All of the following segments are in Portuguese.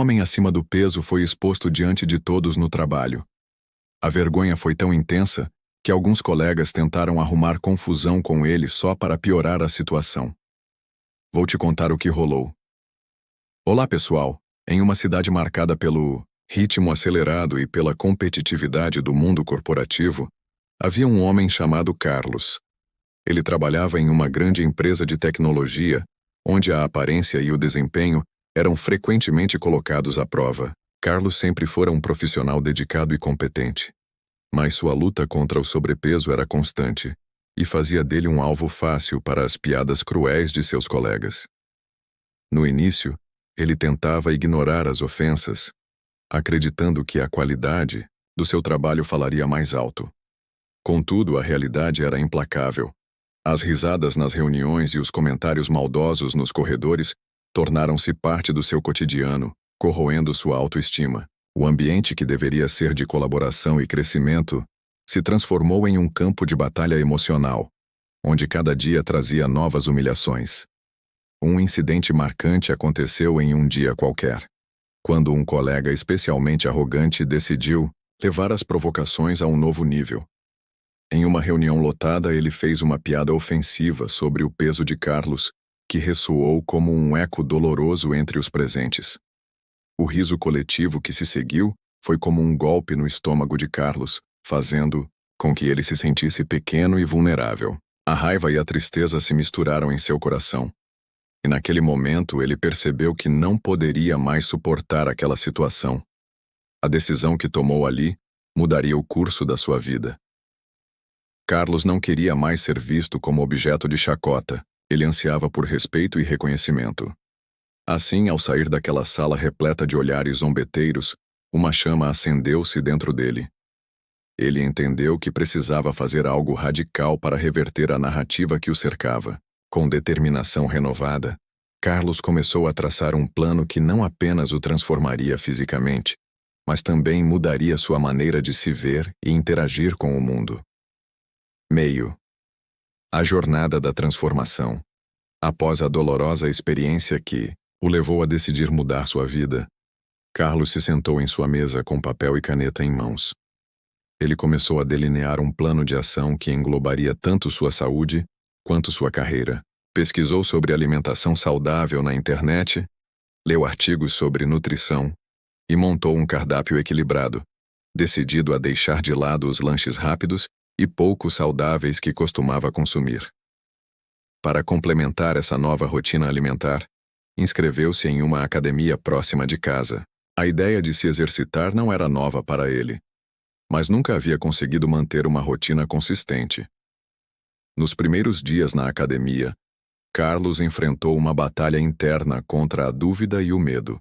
homem acima do peso foi exposto diante de todos no trabalho. A vergonha foi tão intensa que alguns colegas tentaram arrumar confusão com ele só para piorar a situação. Vou te contar o que rolou. Olá, pessoal. Em uma cidade marcada pelo ritmo acelerado e pela competitividade do mundo corporativo, havia um homem chamado Carlos. Ele trabalhava em uma grande empresa de tecnologia, onde a aparência e o desempenho eram frequentemente colocados à prova. Carlos sempre fora um profissional dedicado e competente. Mas sua luta contra o sobrepeso era constante e fazia dele um alvo fácil para as piadas cruéis de seus colegas. No início, ele tentava ignorar as ofensas, acreditando que a qualidade do seu trabalho falaria mais alto. Contudo, a realidade era implacável. As risadas nas reuniões e os comentários maldosos nos corredores tornaram-se parte do seu cotidiano, corroendo sua autoestima. O ambiente que deveria ser de colaboração e crescimento se transformou em um campo de batalha emocional, onde cada dia trazia novas humilhações. Um incidente marcante aconteceu em um dia qualquer, quando um colega especialmente arrogante decidiu levar as provocações a um novo nível. Em uma reunião lotada, ele fez uma piada ofensiva sobre o peso de Carlos, que ressoou como um eco doloroso entre os presentes. O riso coletivo que se seguiu foi como um golpe no estômago de Carlos, fazendo com que ele se sentisse pequeno e vulnerável. A raiva e a tristeza se misturaram em seu coração. E naquele momento ele percebeu que não poderia mais suportar aquela situação. A decisão que tomou ali mudaria o curso da sua vida. Carlos não queria mais ser visto como objeto de chacota. Ele ansiava por respeito e reconhecimento. Assim, ao sair daquela sala repleta de olhares zombeteiros, uma chama acendeu-se dentro dele. Ele entendeu que precisava fazer algo radical para reverter a narrativa que o cercava. Com determinação renovada, Carlos começou a traçar um plano que não apenas o transformaria fisicamente, mas também mudaria sua maneira de se ver e interagir com o mundo. Meio. A jornada da transformação. Após a dolorosa experiência que o levou a decidir mudar sua vida, Carlos se sentou em sua mesa com papel e caneta em mãos. Ele começou a delinear um plano de ação que englobaria tanto sua saúde quanto sua carreira. Pesquisou sobre alimentação saudável na internet, leu artigos sobre nutrição e montou um cardápio equilibrado, decidido a deixar de lado os lanches rápidos e pouco saudáveis que costumava consumir. Para complementar essa nova rotina alimentar, inscreveu-se em uma academia próxima de casa. A ideia de se exercitar não era nova para ele, mas nunca havia conseguido manter uma rotina consistente. Nos primeiros dias na academia, Carlos enfrentou uma batalha interna contra a dúvida e o medo.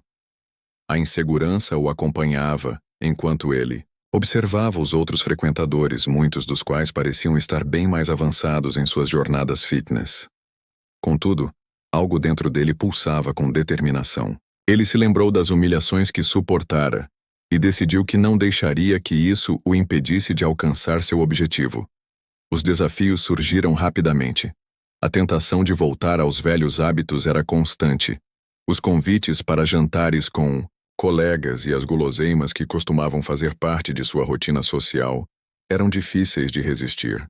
A insegurança o acompanhava enquanto ele observava os outros frequentadores, muitos dos quais pareciam estar bem mais avançados em suas jornadas fitness. Contudo, algo dentro dele pulsava com determinação. Ele se lembrou das humilhações que suportara e decidiu que não deixaria que isso o impedisse de alcançar seu objetivo. Os desafios surgiram rapidamente. A tentação de voltar aos velhos hábitos era constante. Os convites para jantares com colegas e as guloseimas que costumavam fazer parte de sua rotina social eram difíceis de resistir.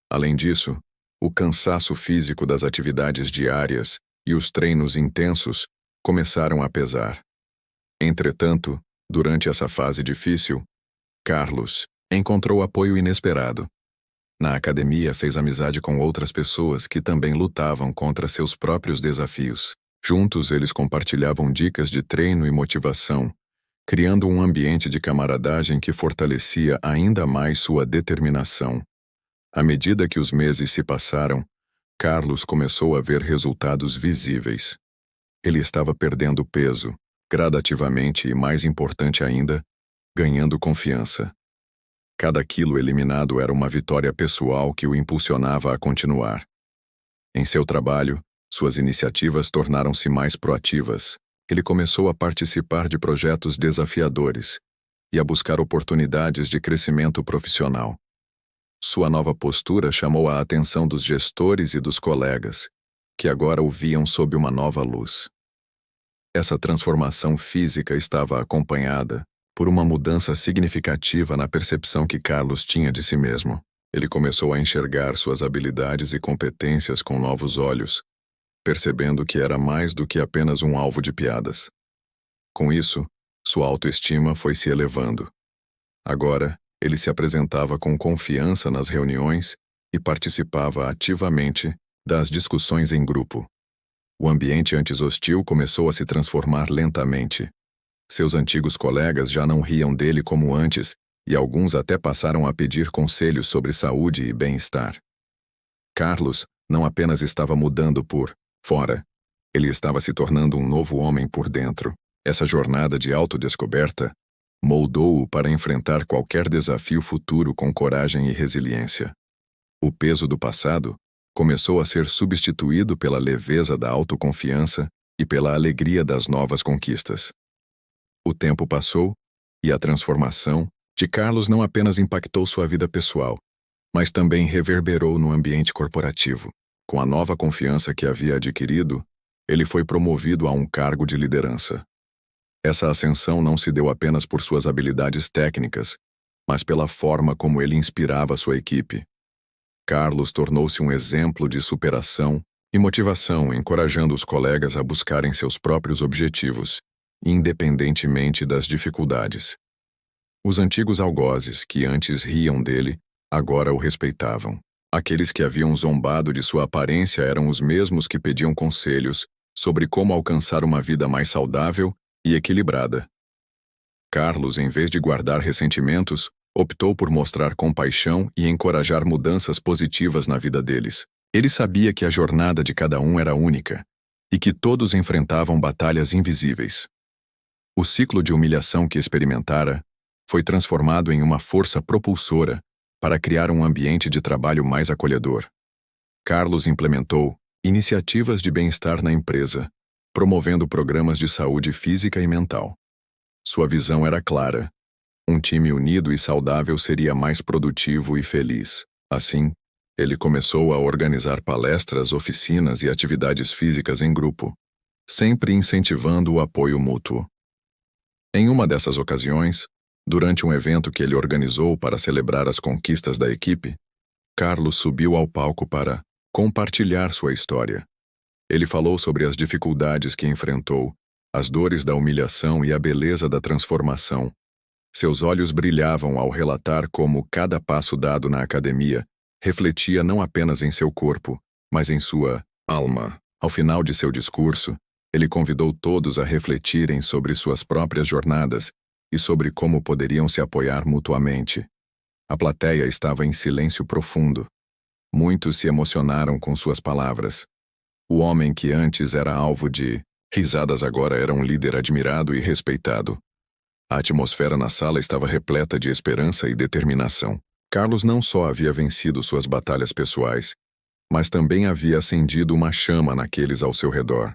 Além disso, o cansaço físico das atividades diárias e os treinos intensos começaram a pesar. Entretanto, durante essa fase difícil, Carlos encontrou apoio inesperado. Na academia, fez amizade com outras pessoas que também lutavam contra seus próprios desafios. Juntos, eles compartilhavam dicas de treino e motivação, criando um ambiente de camaradagem que fortalecia ainda mais sua determinação. À medida que os meses se passaram, Carlos começou a ver resultados visíveis. Ele estava perdendo peso, gradativamente e, mais importante ainda, ganhando confiança. Cada quilo eliminado era uma vitória pessoal que o impulsionava a continuar. Em seu trabalho, suas iniciativas tornaram-se mais proativas. Ele começou a participar de projetos desafiadores e a buscar oportunidades de crescimento profissional. Sua nova postura chamou a atenção dos gestores e dos colegas, que agora o viam sob uma nova luz. Essa transformação física estava acompanhada por uma mudança significativa na percepção que Carlos tinha de si mesmo. Ele começou a enxergar suas habilidades e competências com novos olhos, percebendo que era mais do que apenas um alvo de piadas. Com isso, sua autoestima foi se elevando. Agora, ele se apresentava com confiança nas reuniões e participava ativamente das discussões em grupo. O ambiente antes hostil começou a se transformar lentamente. Seus antigos colegas já não riam dele como antes, e alguns até passaram a pedir conselhos sobre saúde e bem-estar. Carlos não apenas estava mudando por fora, ele estava se tornando um novo homem por dentro. Essa jornada de autodescoberta moldou-o para enfrentar qualquer desafio futuro com coragem e resiliência. O peso do passado começou a ser substituído pela leveza da autoconfiança e pela alegria das novas conquistas. O tempo passou e a transformação de Carlos não apenas impactou sua vida pessoal, mas também reverberou no ambiente corporativo. Com a nova confiança que havia adquirido, ele foi promovido a um cargo de liderança. Essa ascensão não se deu apenas por suas habilidades técnicas, mas pela forma como ele inspirava sua equipe. Carlos tornou-se um exemplo de superação e motivação, encorajando os colegas a buscarem seus próprios objetivos, independentemente das dificuldades. Os antigos algozes, que antes riam dele, agora o respeitavam. Aqueles que haviam zombado de sua aparência eram os mesmos que pediam conselhos sobre como alcançar uma vida mais saudável e equilibrada. Carlos, em vez de guardar ressentimentos, optou por mostrar compaixão e encorajar mudanças positivas na vida deles. Ele sabia que a jornada de cada um era única e que todos enfrentavam batalhas invisíveis. O ciclo de humilhação que experimentara foi transformado em uma força propulsora para criar um ambiente de trabalho mais acolhedor. Carlos implementou iniciativas de bem-estar na empresa, promovendo programas de saúde física e mental. Sua visão era clara: um time unido e saudável seria mais produtivo e feliz. Assim, ele começou a organizar palestras, oficinas e atividades físicas em grupo, sempre incentivando o apoio mútuo. Em uma dessas ocasiões, durante um evento que ele organizou para celebrar as conquistas da equipe, Carlos subiu ao palco para compartilhar sua história. Ele falou sobre as dificuldades que enfrentou, as dores da humilhação e a beleza da transformação. Seus olhos brilhavam ao relatar como cada passo dado na academia refletia não apenas em seu corpo, mas em sua alma. Ao final de seu discurso, ele convidou todos a refletirem sobre suas próprias jornadas e sobre como poderiam se apoiar mutuamente. A plateia estava em silêncio profundo. Muitos se emocionaram com suas palavras. O homem que antes era alvo de risadas agora era um líder admirado e respeitado. A atmosfera na sala estava repleta de esperança e determinação. Carlos não só havia vencido suas batalhas pessoais, mas também havia acendido uma chama naqueles ao seu redor.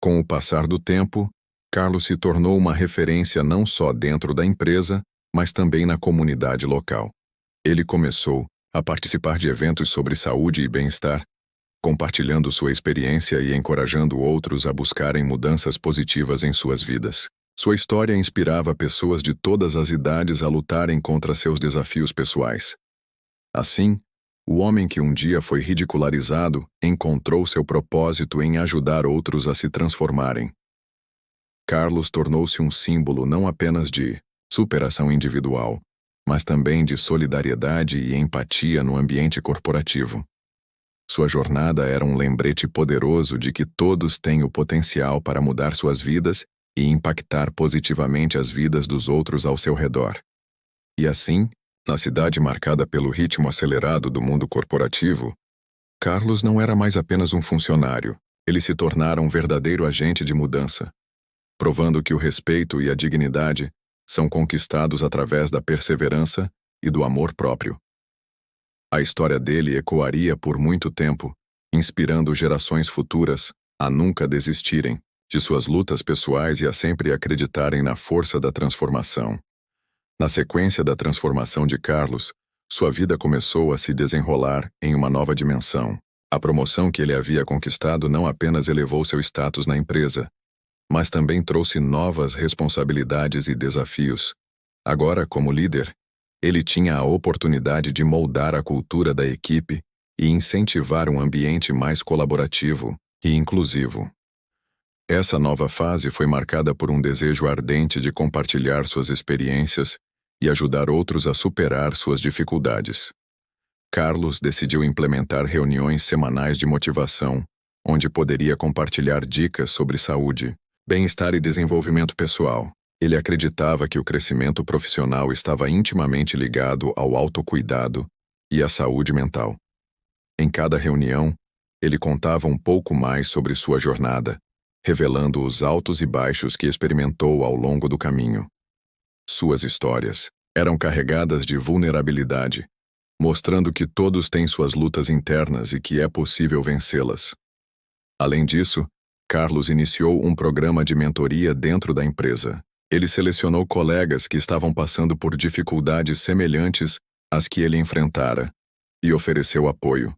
Com o passar do tempo, Carlos se tornou uma referência não só dentro da empresa, mas também na comunidade local. Ele começou a participar de eventos sobre saúde e bem-estar, compartilhando sua experiência e encorajando outros a buscarem mudanças positivas em suas vidas. Sua história inspirava pessoas de todas as idades a lutarem contra seus desafios pessoais. Assim, o homem que um dia foi ridicularizado encontrou seu propósito em ajudar outros a se transformarem. Carlos tornou-se um símbolo não apenas de superação individual, mas também de solidariedade e empatia no ambiente corporativo. Sua jornada era um lembrete poderoso de que todos têm o potencial para mudar suas vidas e impactar positivamente as vidas dos outros ao seu redor. E assim, na cidade marcada pelo ritmo acelerado do mundo corporativo, Carlos não era mais apenas um funcionário, ele se tornara um verdadeiro agente de mudança, provando que o respeito e a dignidade são conquistados através da perseverança e do amor próprio. A história dele ecoaria por muito tempo, inspirando gerações futuras a nunca desistirem de suas lutas pessoais e a sempre acreditarem na força da transformação. Na sequência da transformação de Carlos, sua vida começou a se desenrolar em uma nova dimensão. A promoção que ele havia conquistado não apenas elevou seu status na empresa, mas também trouxe novas responsabilidades e desafios. Agora, como líder, ele tinha a oportunidade de moldar a cultura da equipe e incentivar um ambiente mais colaborativo e inclusivo. Essa nova fase foi marcada por um desejo ardente de compartilhar suas experiências e ajudar outros a superar suas dificuldades. Carlos decidiu implementar reuniões semanais de motivação, onde poderia compartilhar dicas sobre saúde, bem-estar e desenvolvimento pessoal. Ele acreditava que o crescimento profissional estava intimamente ligado ao autocuidado e à saúde mental. Em cada reunião, ele contava um pouco mais sobre sua jornada, revelando os altos e baixos que experimentou ao longo do caminho. Suas histórias eram carregadas de vulnerabilidade, mostrando que todos têm suas lutas internas e que é possível vencê-las. Além disso, Carlos iniciou um programa de mentoria dentro da empresa. Ele selecionou colegas que estavam passando por dificuldades semelhantes às que ele enfrentara e ofereceu apoio.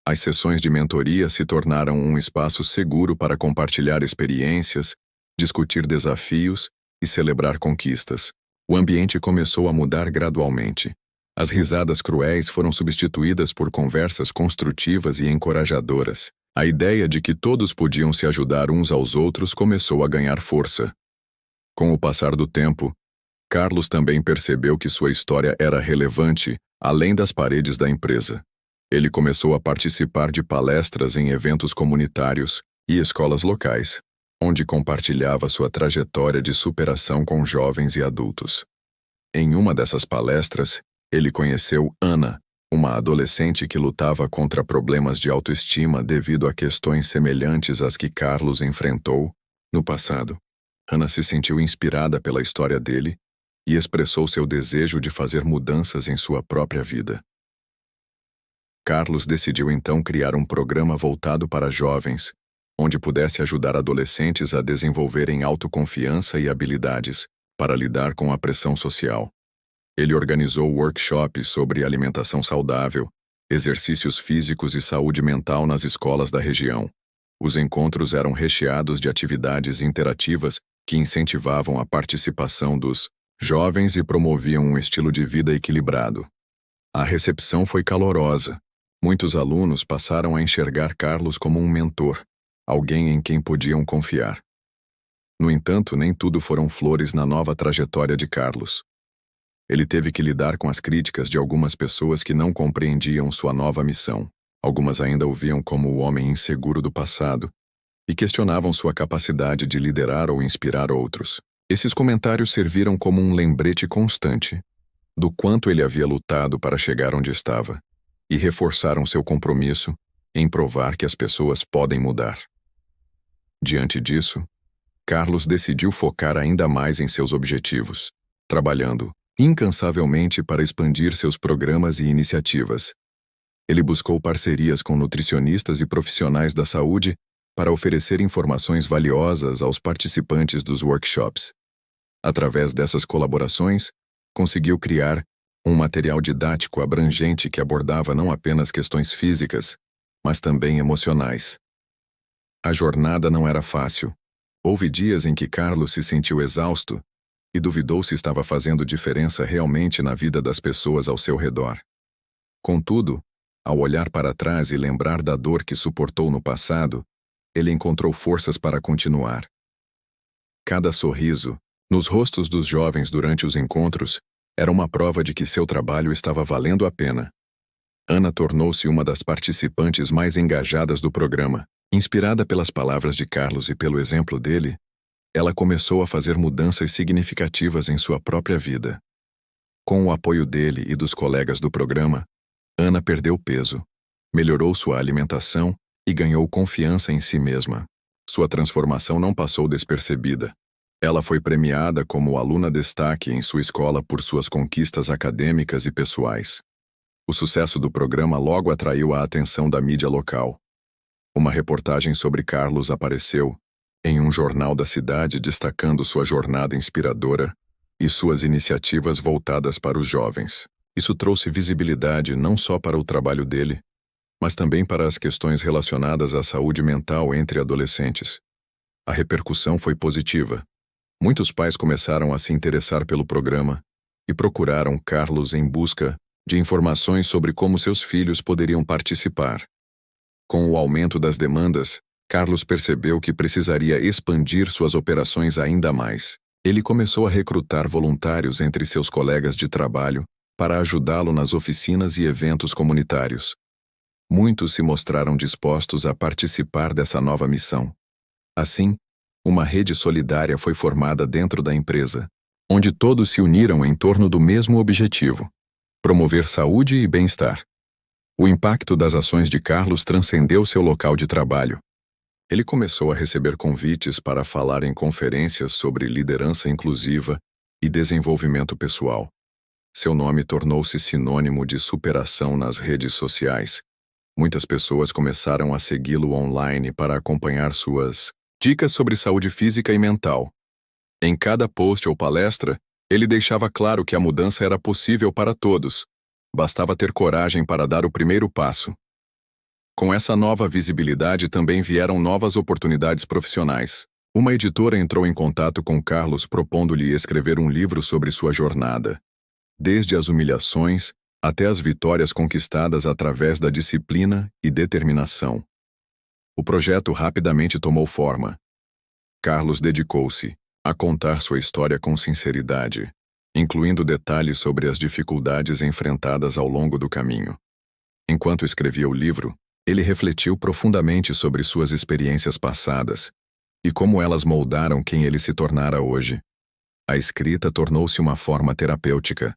As sessões de mentoria se tornaram um espaço seguro para compartilhar experiências, discutir desafios e celebrar conquistas. O ambiente começou a mudar gradualmente. As risadas cruéis foram substituídas por conversas construtivas e encorajadoras. A ideia de que todos podiam se ajudar uns aos outros começou a ganhar força. Com o passar do tempo, Carlos também percebeu que sua história era relevante além das paredes da empresa. Ele começou a participar de palestras em eventos comunitários e escolas locais, onde compartilhava sua trajetória de superação com jovens e adultos. Em uma dessas palestras, ele conheceu Ana, uma adolescente que lutava contra problemas de autoestima devido a questões semelhantes às que Carlos enfrentou no passado. Ana se sentiu inspirada pela história dele e expressou seu desejo de fazer mudanças em sua própria vida. Carlos decidiu então criar um programa voltado para jovens, onde pudesse ajudar adolescentes a desenvolverem autoconfiança e habilidades para lidar com a pressão social. Ele organizou workshops sobre alimentação saudável, exercícios físicos e saúde mental nas escolas da região. Os encontros eram recheados de atividades interativas que incentivavam a participação dos jovens e promoviam um estilo de vida equilibrado. A recepção foi calorosa. Muitos alunos passaram a enxergar Carlos como um mentor, alguém em quem podiam confiar. No entanto, nem tudo foram flores na nova trajetória de Carlos. Ele teve que lidar com as críticas de algumas pessoas que não compreendiam sua nova missão. Algumas ainda o viam como o homem inseguro do passado e questionavam sua capacidade de liderar ou inspirar outros. Esses comentários serviram como um lembrete constante do quanto ele havia lutado para chegar onde estava e reforçaram seu compromisso em provar que as pessoas podem mudar. Diante disso, Carlos decidiu focar ainda mais em seus objetivos, trabalhando incansavelmente para expandir seus programas e iniciativas. Ele buscou parcerias com nutricionistas e profissionais da saúde para oferecer informações valiosas aos participantes dos workshops. Através dessas colaborações, conseguiu criar um material didático abrangente que abordava não apenas questões físicas, mas também emocionais. A jornada não era fácil. Houve dias em que Carlos se sentiu exausto e duvidou se estava fazendo diferença realmente na vida das pessoas ao seu redor. Contudo, ao olhar para trás e lembrar da dor que suportou no passado, ele encontrou forças para continuar. Cada sorriso, nos rostos dos jovens durante os encontros, era uma prova de que seu trabalho estava valendo a pena. Ana tornou-se uma das participantes mais engajadas do programa. Inspirada pelas palavras de Carlos e pelo exemplo dele, ela começou a fazer mudanças significativas em sua própria vida. Com o apoio dele e dos colegas do programa, Ana perdeu peso, melhorou sua alimentação e ganhou confiança em si mesma. Sua transformação não passou despercebida. Ela foi premiada como aluna destaque em sua escola por suas conquistas acadêmicas e pessoais. O sucesso do programa logo atraiu a atenção da mídia local. Uma reportagem sobre Carlos apareceu em um jornal da cidade destacando sua jornada inspiradora e suas iniciativas voltadas para os jovens. Isso trouxe visibilidade não só para o trabalho dele, mas também para as questões relacionadas à saúde mental entre adolescentes. A repercussão foi positiva. Muitos pais começaram a se interessar pelo programa e procuraram Carlos em busca de informações sobre como seus filhos poderiam participar. Com o aumento das demandas, Carlos percebeu que precisaria expandir suas operações ainda mais. Ele começou a recrutar voluntários entre seus colegas de trabalho para ajudá-lo nas oficinas e eventos comunitários. Muitos se mostraram dispostos a participar dessa nova missão. Assim, uma rede solidária foi formada dentro da empresa, onde todos se uniram em torno do mesmo objetivo: promover saúde e bem-estar. O impacto das ações de Carlos transcendeu seu local de trabalho. Ele começou a receber convites para falar em conferências sobre liderança inclusiva e desenvolvimento pessoal. Seu nome tornou-se sinônimo de superação nas redes sociais. Muitas pessoas começaram a segui-lo online para acompanhar suas dicas sobre saúde física e mental. Em cada post ou palestra, ele deixava claro que a mudança era possível para todos. Bastava ter coragem para dar o primeiro passo. Com essa nova visibilidade também vieram novas oportunidades profissionais. Uma editora entrou em contato com Carlos propondo-lhe escrever um livro sobre sua jornada, desde as humilhações até as vitórias conquistadas através da disciplina e determinação. O projeto rapidamente tomou forma. Carlos dedicou-se a contar sua história com sinceridade, incluindo detalhes sobre as dificuldades enfrentadas ao longo do caminho. Enquanto escrevia o livro, ele refletiu profundamente sobre suas experiências passadas e como elas moldaram quem ele se tornara hoje. A escrita tornou-se uma forma terapêutica.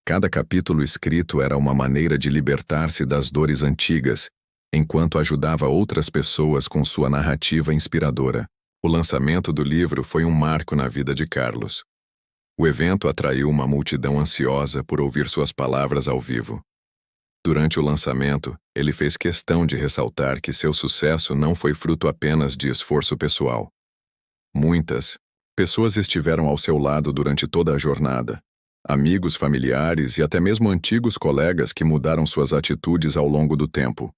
Cada capítulo escrito era uma maneira de libertar-se das dores antigas, enquanto ajudava outras pessoas com sua narrativa inspiradora. O lançamento do livro foi um marco na vida de Carlos. O evento atraiu uma multidão ansiosa por ouvir suas palavras ao vivo. Durante o lançamento, ele fez questão de ressaltar que seu sucesso não foi fruto apenas de esforço pessoal. Muitas pessoas estiveram ao seu lado durante toda a jornada. Amigos, familiares e até mesmo antigos colegas que mudaram suas atitudes ao longo do tempo.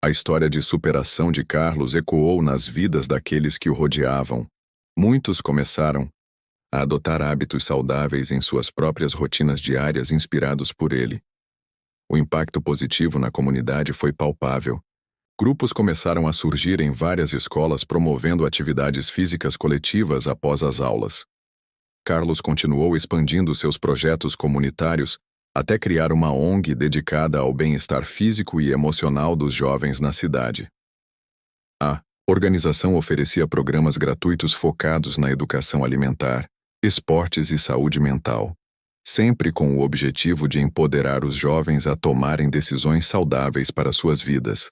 A história de superação de Carlos ecoou nas vidas daqueles que o rodeavam. Muitos começaram a adotar hábitos saudáveis em suas próprias rotinas diárias inspirados por ele. O impacto positivo na comunidade foi palpável. Grupos começaram a surgir em várias escolas promovendo atividades físicas coletivas após as aulas. Carlos continuou expandindo seus projetos comunitários até criar uma ONG dedicada ao bem-estar físico e emocional dos jovens na cidade. A organização oferecia programas gratuitos focados na educação alimentar, esportes e saúde mental, sempre com o objetivo de empoderar os jovens a tomarem decisões saudáveis para suas vidas.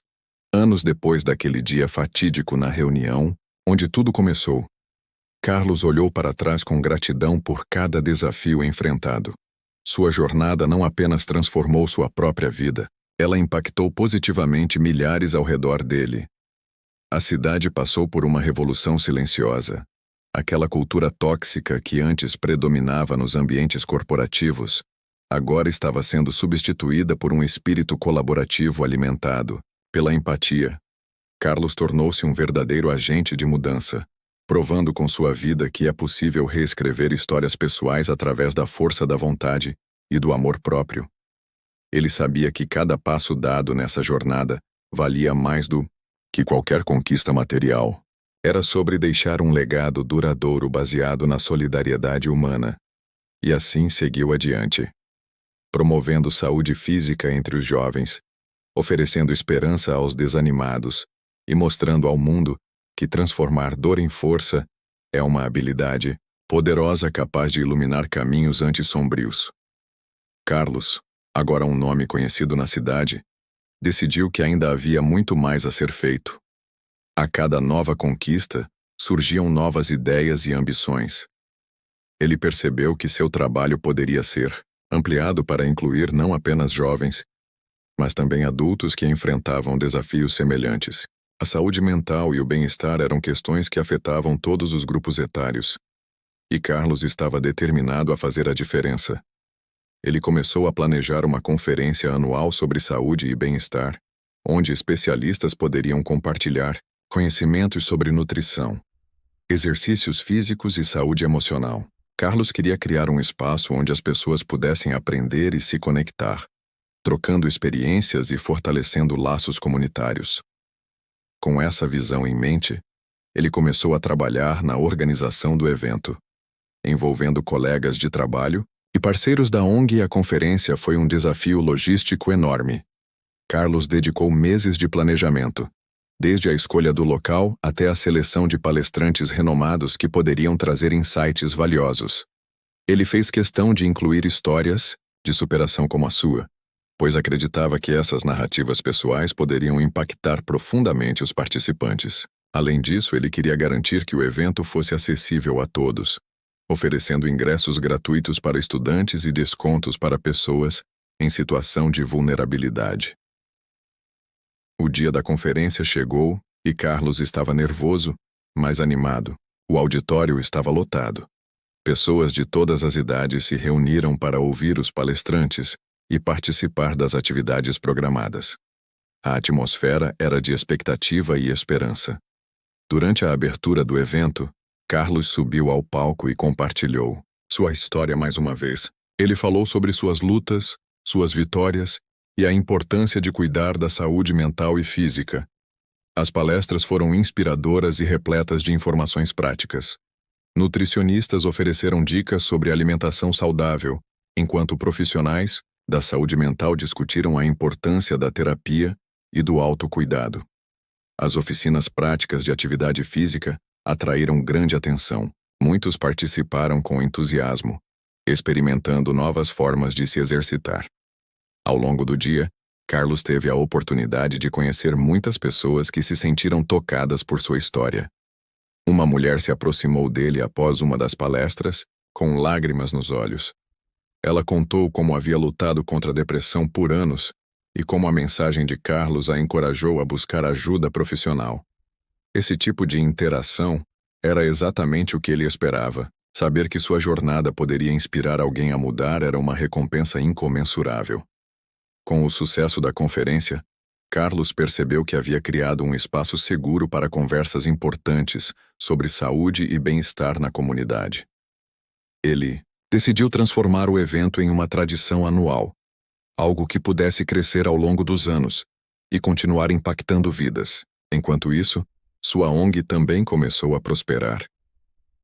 Anos depois daquele dia fatídico na reunião, onde tudo começou, Carlos olhou para trás com gratidão por cada desafio enfrentado. Sua jornada não apenas transformou sua própria vida, ela impactou positivamente milhares ao redor dele. A cidade passou por uma revolução silenciosa. Aquela cultura tóxica que antes predominava nos ambientes corporativos, agora estava sendo substituída por um espírito colaborativo alimentado pela empatia. Carlos tornou-se um verdadeiro agente de mudança, provando com sua vida que é possível reescrever histórias pessoais através da força da vontade e do amor próprio. Ele sabia que cada passo dado nessa jornada valia mais do que qualquer conquista material. Era sobre deixar um legado duradouro baseado na solidariedade humana. E assim seguiu adiante, promovendo saúde física entre os jovens, oferecendo esperança aos desanimados e mostrando ao mundo que transformar dor em força é uma habilidade poderosa capaz de iluminar caminhos antes sombrios. Carlos, agora um nome conhecido na cidade, decidiu que ainda havia muito mais a ser feito. A cada nova conquista, surgiam novas ideias e ambições. Ele percebeu que seu trabalho poderia ser ampliado para incluir não apenas jovens, mas também adultos que enfrentavam desafios semelhantes. A saúde mental e o bem-estar eram questões que afetavam todos os grupos etários. E Carlos estava determinado a fazer a diferença. Ele começou a planejar uma conferência anual sobre saúde e bem-estar, onde especialistas poderiam compartilhar conhecimentos sobre nutrição, Exercícios físicos e saúde emocional. Carlos queria criar um espaço onde as pessoas pudessem aprender e se conectar, trocando experiências e fortalecendo laços comunitários. Com essa visão em mente, ele começou a trabalhar na organização do evento. Envolvendo colegas de trabalho e parceiros da ONG, a conferência foi um desafio logístico enorme. Carlos dedicou meses de planejamento, desde a escolha do local até a seleção de palestrantes renomados que poderiam trazer insights valiosos. Ele fez questão de incluir histórias de superação como a sua, pois acreditava que essas narrativas pessoais poderiam impactar profundamente os participantes. Além disso, ele queria garantir que o evento fosse acessível a todos, oferecendo ingressos gratuitos para estudantes e descontos para pessoas em situação de vulnerabilidade. O dia da conferência chegou e Carlos estava nervoso, mas animado. O auditório estava lotado. Pessoas de todas as idades se reuniram para ouvir os palestrantes e participar das atividades programadas. A atmosfera era de expectativa e esperança. Durante a abertura do evento, Carlos subiu ao palco e compartilhou sua história mais uma vez. Ele falou sobre suas lutas, suas vitórias e a importância de cuidar da saúde mental e física. As palestras foram inspiradoras e repletas de informações práticas. Nutricionistas ofereceram dicas sobre alimentação saudável, enquanto profissionais da saúde mental discutiram a importância da terapia e do autocuidado. As oficinas práticas de atividade física atraíram grande atenção. Muitos participaram com entusiasmo, experimentando novas formas de se exercitar. Ao longo do dia, Carlos teve a oportunidade de conhecer muitas pessoas que se sentiram tocadas por sua história. Uma mulher se aproximou dele após uma das palestras, com lágrimas nos olhos. Ela contou como havia lutado contra a depressão por anos e como a mensagem de Carlos a encorajou a buscar ajuda profissional. Esse tipo de interação era exatamente o que ele esperava. Saber que sua jornada poderia inspirar alguém a mudar era uma recompensa incomensurável. Com o sucesso da conferência, Carlos percebeu que havia criado um espaço seguro para conversas importantes sobre saúde e bem-estar na comunidade. Ele decidiu transformar o evento em uma tradição anual, algo que pudesse crescer ao longo dos anos e continuar impactando vidas. Enquanto isso, sua ONG também começou a prosperar.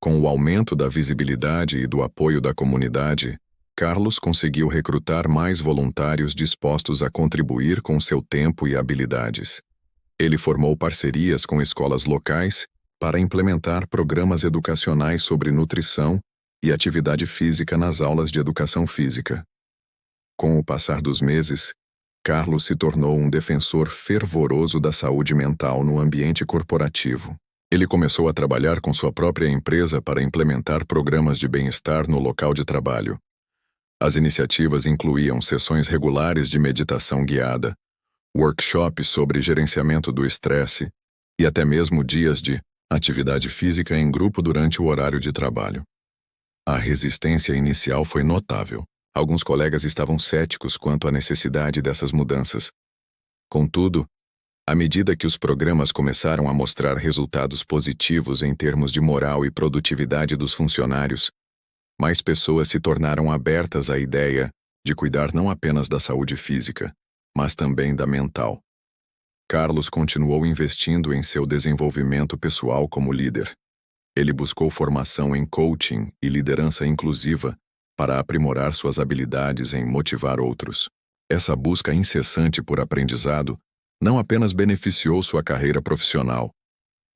Com o aumento da visibilidade e do apoio da comunidade, Carlos conseguiu recrutar mais voluntários dispostos a contribuir com seu tempo e habilidades. Ele formou parcerias com escolas locais para implementar programas educacionais sobre nutrição e atividade física nas aulas de educação física. Com o passar dos meses, Carlos se tornou um defensor fervoroso da saúde mental no ambiente corporativo. Ele começou a trabalhar com sua própria empresa para implementar programas de bem-estar no local de trabalho. As iniciativas incluíam sessões regulares de meditação guiada, workshops sobre gerenciamento do estresse e até mesmo dias de atividade física em grupo durante o horário de trabalho. A resistência inicial foi notável. Alguns colegas estavam céticos quanto à necessidade dessas mudanças. Contudo, à medida que os programas começaram a mostrar resultados positivos em termos de moral e produtividade dos funcionários, mais pessoas se tornaram abertas à ideia de cuidar não apenas da saúde física, mas também da mental. Carlos continuou investindo em seu desenvolvimento pessoal como líder. Ele buscou formação em coaching e liderança inclusiva para aprimorar suas habilidades em motivar outros. Essa busca incessante por aprendizado não apenas beneficiou sua carreira profissional,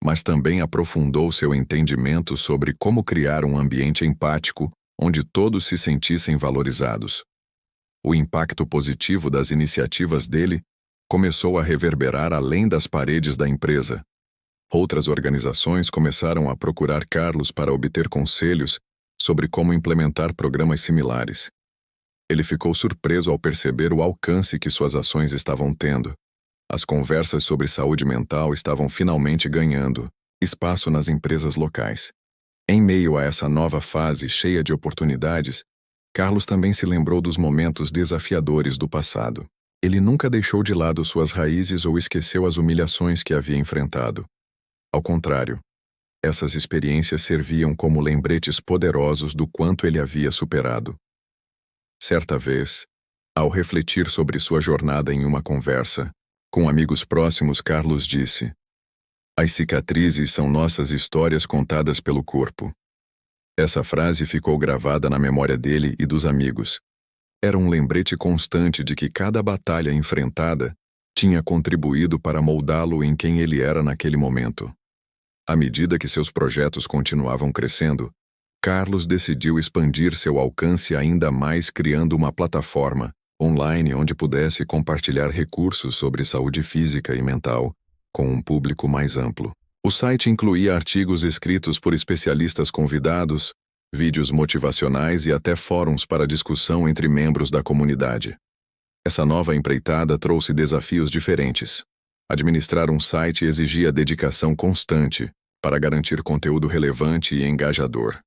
mas também aprofundou seu entendimento sobre como criar um ambiente empático onde todos se sentissem valorizados. O impacto positivo das iniciativas dele começou a reverberar além das paredes da empresa. Outras organizações começaram a procurar Carlos para obter conselhos sobre como implementar programas similares. Ele ficou surpreso ao perceber o alcance que suas ações estavam tendo. As conversas sobre saúde mental estavam finalmente ganhando espaço nas empresas locais. Em meio a essa nova fase cheia de oportunidades, Carlos também se lembrou dos momentos desafiadores do passado. Ele nunca deixou de lado suas raízes ou esqueceu as humilhações que havia enfrentado. Ao contrário, Essas experiências serviam como lembretes poderosos do quanto ele havia superado. Certa vez, ao refletir sobre sua jornada em uma conversa, com amigos próximos, Carlos disse: "As cicatrizes são nossas histórias contadas pelo corpo." Essa frase ficou gravada na memória dele e dos amigos. Era um lembrete constante de que cada batalha enfrentada tinha contribuído para moldá-lo em quem ele era naquele momento. À medida que seus projetos continuavam crescendo, Carlos decidiu expandir seu alcance ainda mais, criando uma plataforma online onde pudesse compartilhar recursos sobre saúde física e mental com um público mais amplo. O site incluía artigos escritos por especialistas convidados, vídeos motivacionais e até fóruns para discussão entre membros da comunidade. Essa nova empreitada trouxe desafios diferentes. Administrar um site exigia dedicação constante para garantir conteúdo relevante e engajador.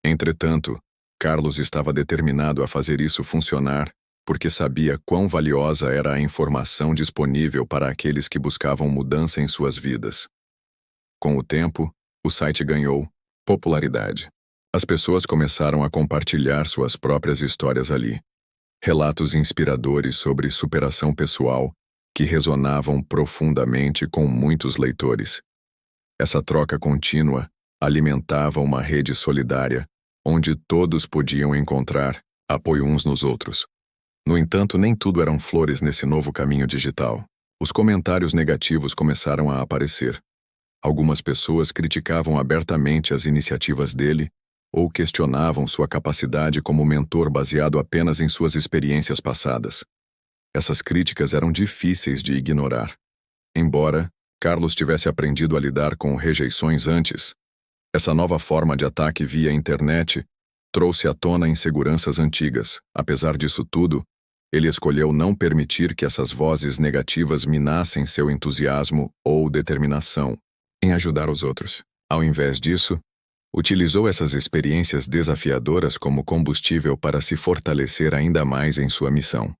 Entretanto, Carlos estava determinado a fazer isso funcionar porque sabia quão valiosa era a informação disponível para aqueles que buscavam mudança em suas vidas. Com o tempo, o site ganhou popularidade. As pessoas começaram a compartilhar suas próprias histórias ali. Relatos inspiradores sobre superação pessoal que resonavam profundamente com muitos leitores. Essa troca contínua alimentava uma rede solidária onde todos podiam encontrar apoio uns nos outros. No entanto, nem tudo eram flores nesse novo caminho digital. Os comentários negativos começaram a aparecer. Algumas pessoas criticavam abertamente as iniciativas dele ou questionavam sua capacidade como mentor baseado apenas em suas experiências passadas. Essas críticas eram difíceis de ignorar. Embora Carlos tivesse aprendido a lidar com rejeições antes, essa nova forma de ataque via internet trouxe à tona inseguranças antigas. Apesar disso tudo, ele escolheu não permitir que essas vozes negativas minassem seu entusiasmo ou determinação em ajudar os outros. Ao invés disso, utilizou essas experiências desafiadoras como combustível para se fortalecer ainda mais em sua missão.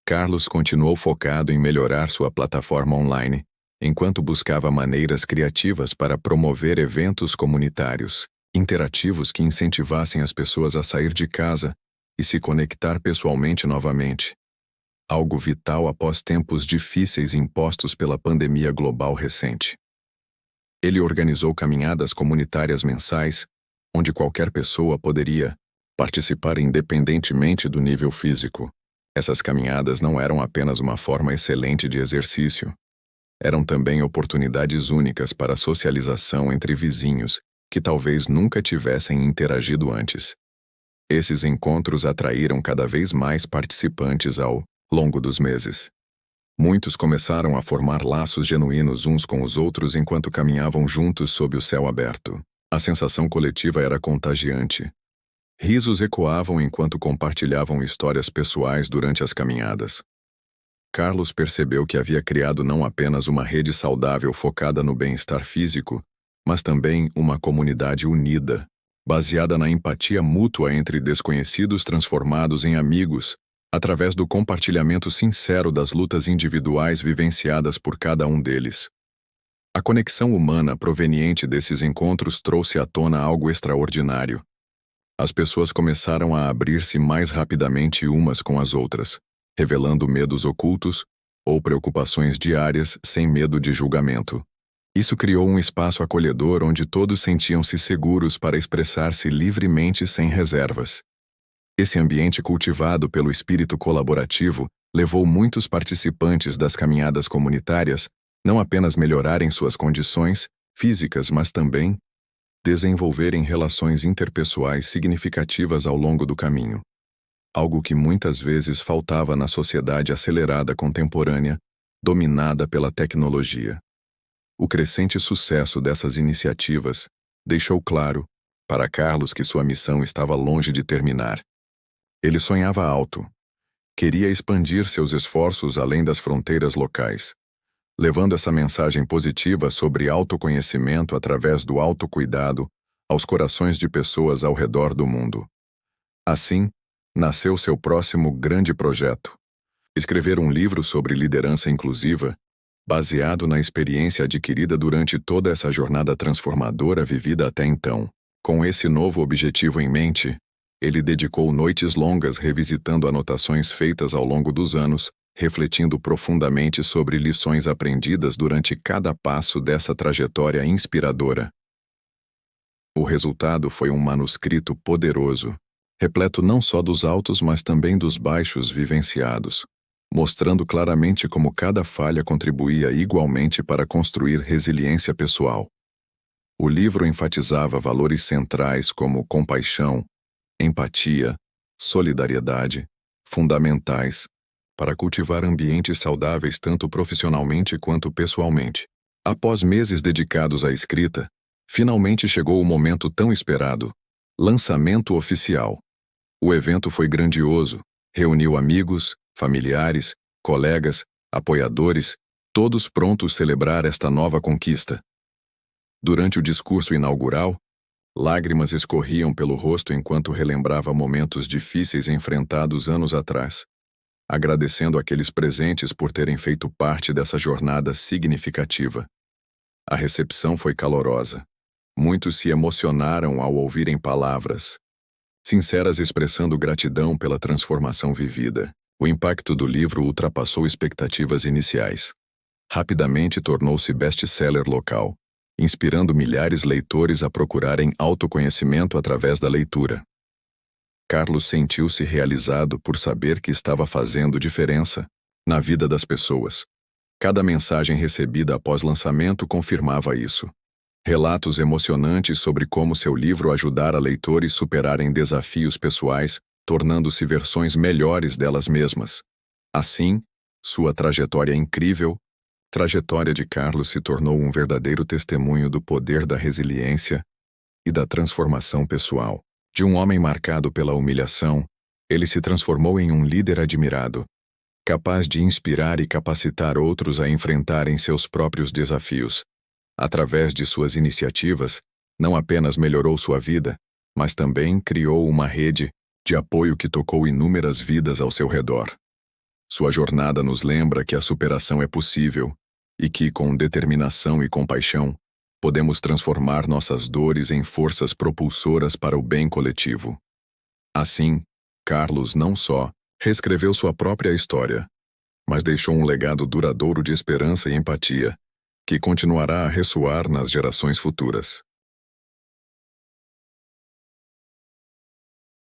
Carlos continuou focado em melhorar sua plataforma online, enquanto buscava maneiras criativas para promover eventos comunitários, interativos que incentivassem as pessoas a sair de casa e se conectar pessoalmente novamente. Algo vital após tempos difíceis impostos pela pandemia global recente. Ele organizou caminhadas comunitárias mensais, onde qualquer pessoa poderia participar independentemente do nível físico. Essas caminhadas não eram apenas uma forma excelente de exercício. Eram também oportunidades únicas para socialização entre vizinhos que talvez nunca tivessem interagido antes. Esses encontros atraíram cada vez mais participantes ao longo dos meses. Muitos começaram a formar laços genuínos uns com os outros enquanto caminhavam juntos sob o céu aberto. A sensação coletiva era contagiante. Risos ecoavam enquanto compartilhavam histórias pessoais durante as caminhadas. Carlos percebeu que havia criado não apenas uma rede saudável focada no bem-estar físico, mas também uma comunidade unida, baseada na empatia mútua entre desconhecidos transformados em amigos, através do compartilhamento sincero das lutas individuais vivenciadas por cada um deles. A conexão humana proveniente desses encontros trouxe à tona algo extraordinário. As pessoas começaram a abrir-se mais rapidamente umas com as outras, revelando medos ocultos ou preocupações diárias sem medo de julgamento. Isso criou um espaço acolhedor onde todos sentiam-se seguros para expressar-se livremente sem reservas. Esse ambiente cultivado pelo espírito colaborativo levou muitos participantes das caminhadas comunitárias não apenas melhorarem suas condições físicas, mas também desenvolverem relações interpessoais significativas ao longo do caminho. Algo que muitas vezes faltava na sociedade acelerada contemporânea, dominada pela tecnologia. O crescente sucesso dessas iniciativas deixou claro para Carlos que sua missão estava longe de terminar. Ele sonhava alto. Queria expandir seus esforços além das fronteiras locais, levando essa mensagem positiva sobre autoconhecimento através do autocuidado aos corações de pessoas ao redor do mundo. Assim, nasceu seu próximo grande projeto: escrever um livro sobre liderança inclusiva baseado na experiência adquirida durante toda essa jornada transformadora vivida até então. Com esse novo objetivo em mente, ele dedicou noites longas revisitando anotações feitas ao longo dos anos, refletindo profundamente sobre lições aprendidas durante cada passo dessa trajetória inspiradora. O resultado foi um manuscrito poderoso, repleto não só dos altos mas também dos baixos vivenciados, mostrando claramente como cada falha contribuía igualmente para construir resiliência pessoal. O livro enfatizava valores centrais como compaixão, empatia, solidariedade, fundamentais para cultivar ambientes saudáveis tanto profissionalmente quanto pessoalmente. Após meses dedicados à escrita, finalmente chegou o momento tão esperado: lançamento oficial. O evento foi grandioso, reuniu amigos, familiares, colegas, apoiadores, todos prontos a celebrar esta nova conquista. Durante o discurso inaugural, lágrimas escorriam pelo rosto enquanto relembrava momentos difíceis enfrentados anos atrás, agradecendo aqueles presentes por terem feito parte dessa jornada significativa. A recepção foi calorosa. Muitos se emocionaram ao ouvirem palavras sinceras expressando gratidão pela transformação vivida. O impacto do livro ultrapassou expectativas iniciais. Rapidamente tornou-se best-seller local, inspirando milhares de leitores a procurarem autoconhecimento através da leitura. Carlos sentiu-se realizado por saber que estava fazendo diferença na vida das pessoas. Cada mensagem recebida após lançamento confirmava isso. Relatos emocionantes sobre como seu livro ajudara leitores a superarem desafios pessoais, tornando-se versões melhores delas mesmas. Assim, sua trajetória incrível, trajetória de Carlos se tornou um verdadeiro testemunho do poder da resiliência e da transformação pessoal. De um homem marcado pela humilhação, ele se transformou em um líder admirado, capaz de inspirar e capacitar outros a enfrentarem seus próprios desafios. Através de suas iniciativas, não apenas melhorou sua vida, mas também criou uma rede de apoio que tocou inúmeras vidas ao seu redor. Sua jornada nos lembra que a superação é possível e que, com determinação e compaixão, podemos transformar nossas dores em forças propulsoras para o bem coletivo. Assim, Carlos não só reescreveu sua própria história, mas deixou um legado duradouro de esperança e empatia, que continuará a ressoar nas gerações futuras.